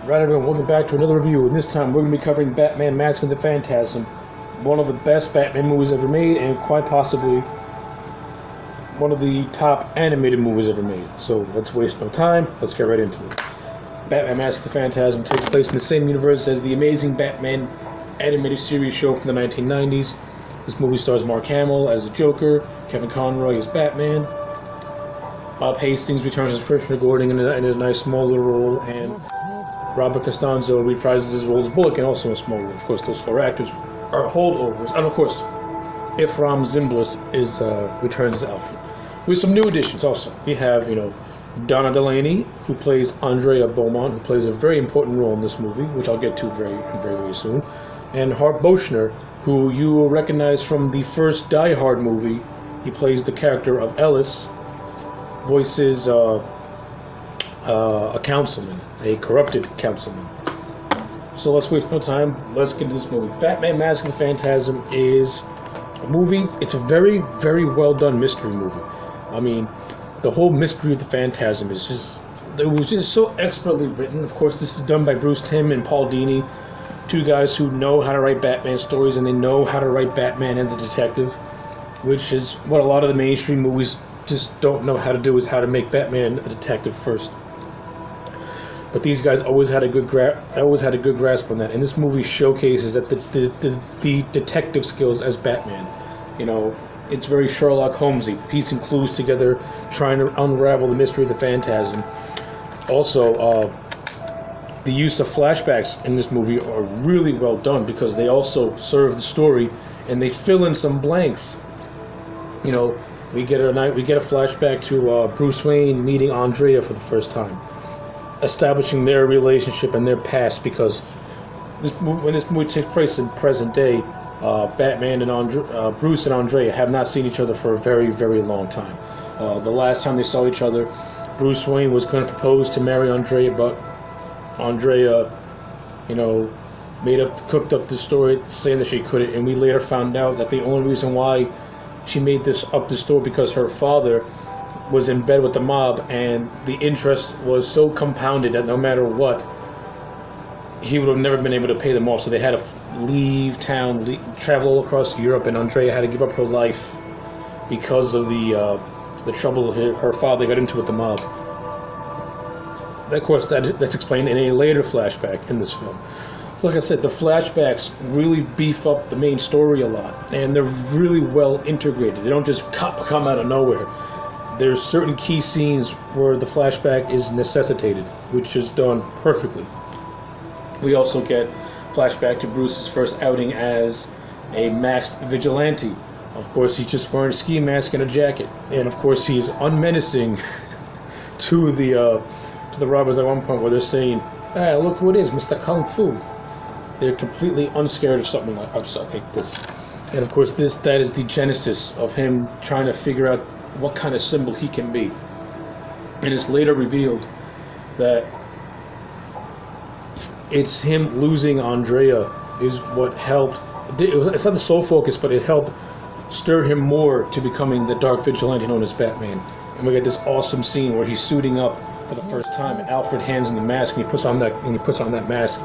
Right, everyone, welcome back to another review, and this time we're going to be covering Batman Mask of the Phantasm, one of the best Batman movies ever made, and quite possibly one of the top animated movies ever made. So let's waste no time, let's get right into it. Batman Mask of the Phantasm takes place in the same universe as the Amazing Batman animated series show from the 1990s. This movie stars Mark Hamill as the Joker, Kevin Conroy as Batman, Bob Hastings returns as Commissioner Gordon in a nice small little role, and Robert Costanzo reprises his role as Bullock and also a small role. Of course, those four actors are holdovers. And of course, Ephraim Zimbalist returns as Alfred. With some new additions also. We have, Donna Delaney, who plays Andrea Beaumont, who plays a very important role in this movie, which I'll get to very soon. And Hart Bochner, who you will recognize from the first Die Hard movie. He plays the character of Ellis, voices a councilman, a corrupted councilman. So let's waste no time. Let's get into this movie. Batman Mask of the Phantasm is a movie. It's a very, very well done mystery movie. I mean, the whole mystery of the Phantasm is it was just so expertly written. Of course, this is done by Bruce Timm and Paul Dini, two guys who know how to write Batman stories, and they know how to write Batman as a detective, which is what a lot of the mainstream movies just don't know how to do, is how to make Batman a detective first. But these guys always had a good grasp on that, and this movie showcases that the detective skills as Batman. It's very Sherlock Holmesy, piecing clues together, trying to unravel the mystery of the Phantasm. Also, the use of flashbacks in this movie are really well done because they also serve the story and they fill in some blanks. We get a flashback to Bruce Wayne meeting Andrea for the first time, establishing their relationship and their past, because when this movie takes place in present day, Batman and Bruce and Andrea have not seen each other for a very, very long time. The last time they saw each other, Bruce Wayne was going to propose to marry Andrea, but Andrea, cooked up the story saying that she couldn't, and we later found out that the only reason why she made this story because her father was in bed with the mob, and the interest was so compounded that no matter what, he would have never been able to pay them off. So they had to leave town, travel all across Europe, and Andrea had to give up her life because of the trouble her father got into with the mob. Of course, that's explained in a later flashback in this film. So like I said, the flashbacks really beef up the main story a lot, and they're really well integrated. They don't just come out of nowhere. There's certain key scenes where the flashback is necessitated, which is done perfectly. We also get flashback to Bruce's first outing as a masked vigilante. Of course, he's just wearing a ski mask and a jacket, and of course he's unmenacing to the robbers at one point, where they're saying, "Ah, look who it is, Mr. Kung Fu." They're completely unscared of something like this. And of course, that is the genesis of him trying to figure out what kind of symbol he can be. And it's later revealed that it's him losing Andrea is what helped. It's not the sole focus, but it helped stir him more to becoming the dark vigilante known as Batman. And we get this awesome scene where he's suiting up for the first time, and Alfred hands him the mask, and he puts on that mask.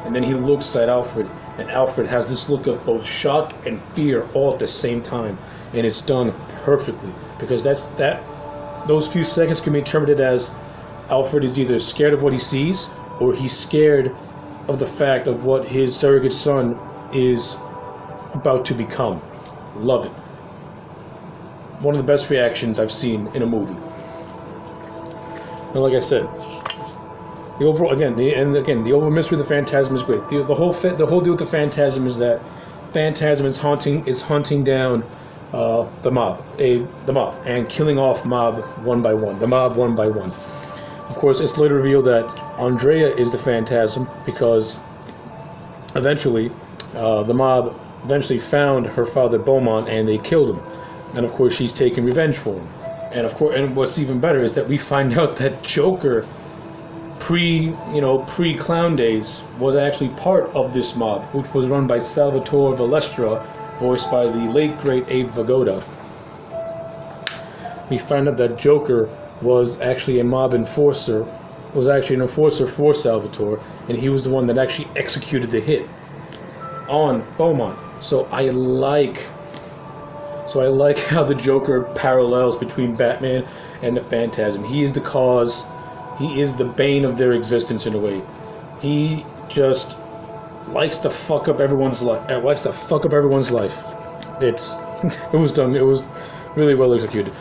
And then he looks at Alfred, and Alfred has this look of both shock and fear all at the same time, and it's done perfectly, because those few seconds can be interpreted as Alfred is either scared of what he sees, or he's scared of the fact of what his surrogate son is about to become. Love it. One of the best reactions I've seen in a movie. And like I said, the overall mystery of the Phantasm is great. The whole deal with the Phantasm is that Phantasm is hunting down the mob and killing off mob one by one. Of course, it's later revealed that Andrea is the Phantasm because eventually the mob found her father Beaumont and they killed him. And of course, she's taking revenge for him. And what's even better is that we find out that Joker, pre-clown days, was actually part of this mob, which was run by Salvatore Valestra, voiced by the late great Abe Vigoda. We find out that Joker was actually a mob enforcer was actually an enforcer for Salvatore, and he was the one that actually executed the hit on Beaumont. So I like how the Joker parallels between Batman and the Phantasm. He is the cause. He is the bane of their existence in a way. He just likes to fuck up everyone's life. It was done. It was really well executed.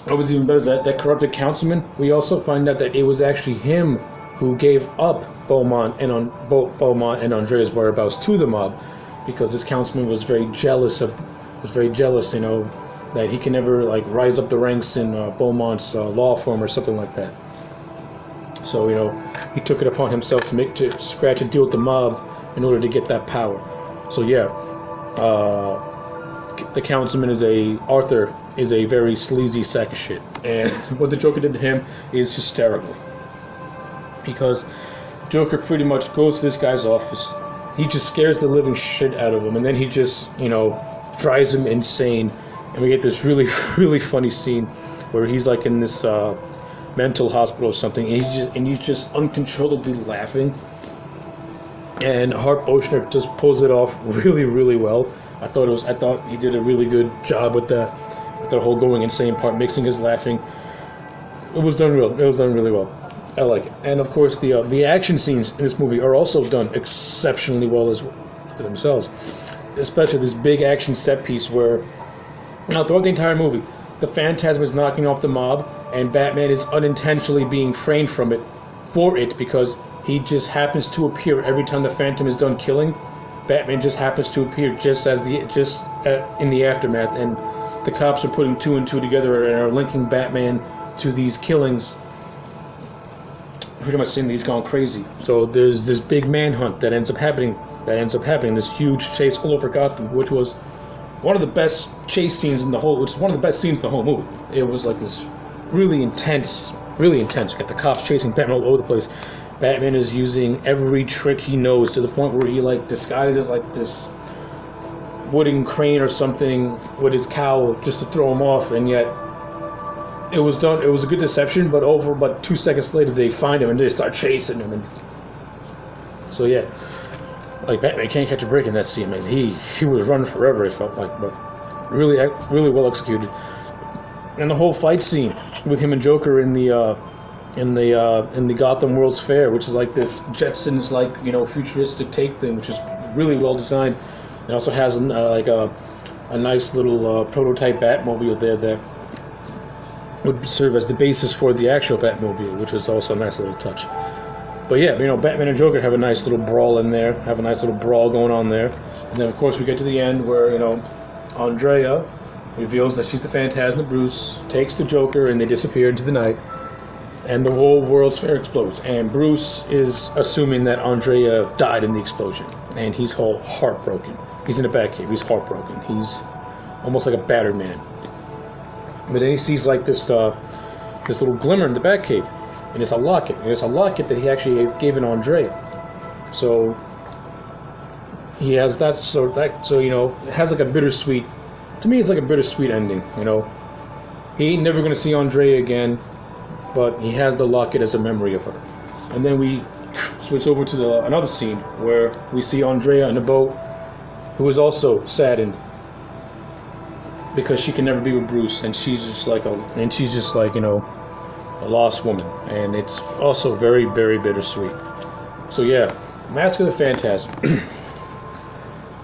What was even better is that corrupted councilman. We also find out that it was actually him who gave up Beaumont and Andrea's whereabouts to the mob, because this councilman was very jealous, you know, that he can never like rise up the ranks in Beaumont's law firm or something like that. So, you know, he took it upon himself to scratch a deal with the mob in order to get that power. So yeah, the councilman Arthur is a very sleazy sack of shit, and what the Joker did to him is hysterical, because Joker pretty much goes to this guy's office. He just scares the living shit out of him, and then he just, you know, drives him insane. And we get this really, really funny scene where he's like in this mental hospital or something, and he's just uncontrollably laughing. And Harp Oshner just pulls it off really, really well. I thought he did a really good job with the whole going insane part, mixing his laughing. It was done really well. I like it. And of course, the action scenes in this movie are also done exceptionally well as themselves. Especially this big action set piece where, now throughout the entire movie, the Phantasm is knocking off the mob, and Batman is unintentionally being framed for it because he just happens to appear every time the Phantom is done killing. Batman just happens to appear just in the aftermath, and the cops are putting two and two together and are linking Batman to these killings. Pretty much saying that he's gone crazy. So there's this big manhunt that ends up happening. This huge chase all over Gotham, which was one of the best chase scenes in the whole. Which is one of the best scenes in the whole movie. It was like this really intense. You got the cops chasing Batman all over the place. Batman is using every trick he knows, to the point where he like disguises like this wooden crane or something with his cowl just to throw him off, and yet it was done. It was a good deception, but over about 2 seconds later they find him and they start chasing him. And so yeah, like Batman can't catch a break in that scene, man. He was running forever, it felt like, but really well executed. And the whole fight scene with him and Joker in the Gotham World's Fair, which is like this Jetsons like, you know, futuristic take thing, which is really well designed. It also has a nice little prototype Batmobile there that would serve as the basis for the actual Batmobile, which is also a nice little touch. But yeah, you know, Batman and Joker have a nice little brawl in there, have a nice little brawl going on there. And then of course we get to the end where, you know, Andrea reveals that she's the Phantasm. Bruce takes the Joker and they disappear into the night. And the whole World's Fair explodes. And Bruce is assuming that Andrea died in the explosion. And he's all heartbroken. He's in the Batcave. He's heartbroken. He's almost like a battered man. But then he sees like this little glimmer in the Batcave. And it's a locket. And it's a locket that he actually gave Andrea. So he has that. So you know, it has like a bittersweet. To me, it's like a bittersweet ending. You know, he ain't never gonna see Andrea again, but he has the locket as a memory of her. And then we switch over to another scene where we see Andrea in a boat, who is also saddened because she can never be with Bruce, and she's just like you know, a lost woman, and it's also very, very bittersweet. So yeah, Mask of the Phantasm.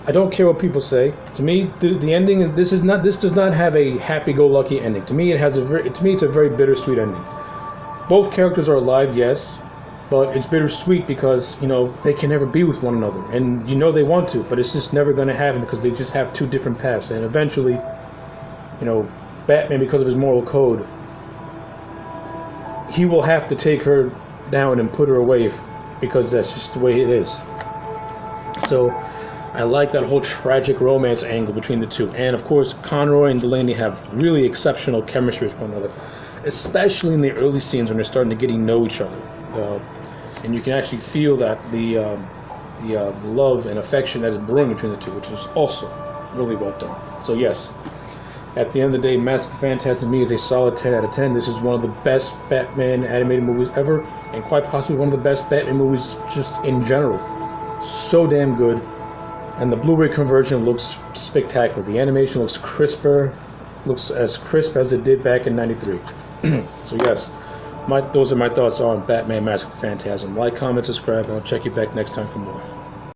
I don't care what people say. To me, the ending, this does not have a happy-go-lucky ending. To me, it's a very bittersweet ending. Both characters are alive, yes, but it's bittersweet because, you know, they can never be with one another, and you know they want to, but it's just never going to happen because they just have two different paths. And eventually, you know, Batman, because of his moral code, he will have to take her down and put her away because that's just the way it is. So I like that whole tragic romance angle between the two. And of course, Conroy and Delaney have really exceptional chemistry with one another, especially in the early scenes when they're starting to get to know each other. And you can actually feel that the love and affection that is brewing between the two, which is also really well done. So yes, At the end of the day, Mask of the Phantasm to me is a solid 10 out of 10. This is one of the best Batman animated movies ever, and quite possibly one of the best Batman movies just in general. So damn good. And the Blu-ray conversion looks spectacular. The animation looks crisper, looks as crisp as it did back in '93. So yes, those are my thoughts on Batman Mask of the Phantasm. Like, comment, subscribe, and I'll check you back next time for more.